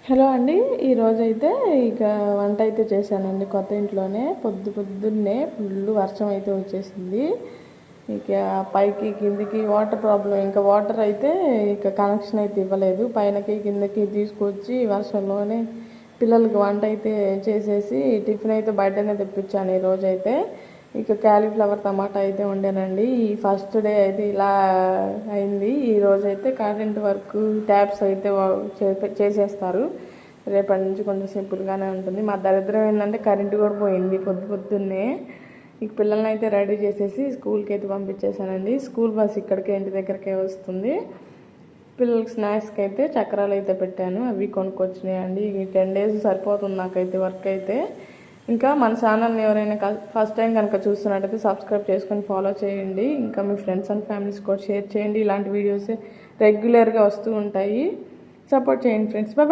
Hello అండి, ఈరోజైతే ఇక వంట అయితే చేశానండి కొత్త ఇంట్లోనే. పొద్దున్నే ఫుల్ వర్షం అయితే వచ్చేసింది. ఇక పైకి కిందికి వాటర్ ప్రాబ్లం, ఇంకా వాటర్ అయితే ఇక కనెక్షన్ అయితే ఇవ్వలేదు. పైనకి కిందకి తీసుకొచ్చి వర్షంలోనే పిల్లలకి వంట అయితే చేసేసి టిఫిన్ అయితే బయటనే తెప్పించాను ఈరోజైతే. ఇక క్యాలీఫ్లవర్ టమాటా అయితే వండానండి. ఈ ఫస్ట్ డే అయితే ఇలా అయింది. ఈరోజైతే కరెంట్ వర్క్ ట్యాప్స్ అయితే చేసేస్తారు. రేపటి నుంచి కొంచెం సింపుల్గానే ఉంటుంది. మా దరిద్రం ఏంటంటే కరెంటు కూడా పోయింది పొద్దున్నే. ఇక పిల్లల్ని అయితే రెడీ చేసేసి స్కూల్కి అయితే పంపించేశానండి. స్కూల్ బస్ ఇక్కడికే ఇంటి దగ్గరకే వస్తుంది. పిల్లలకి స్నాక్స్కి అయితే చక్రాలు అయితే పెట్టాను, అవి కొనుక్కొచ్చినాయండి. ఈ 10 days సరిపోతుంది నాకైతే వర్క్ అయితే. ఇంకా మన ఛానల్ని ఎవరైనా ఫస్ట్ టైం కనుక చూస్తున్నట్టయితే సబ్స్క్రైబ్ చేసుకొని ఫాలో చేయండి. ఇంకా మీ ఫ్రెండ్స్ అండ్ ఫ్యామిలీస్ కూడా షేర్ చేయండి. ఇలాంటి వీడియోస్ రెగ్యులర్గా వస్తూ ఉంటాయి. సపోర్ట్ చేయండి ఫ్రెండ్స్. బాయ్.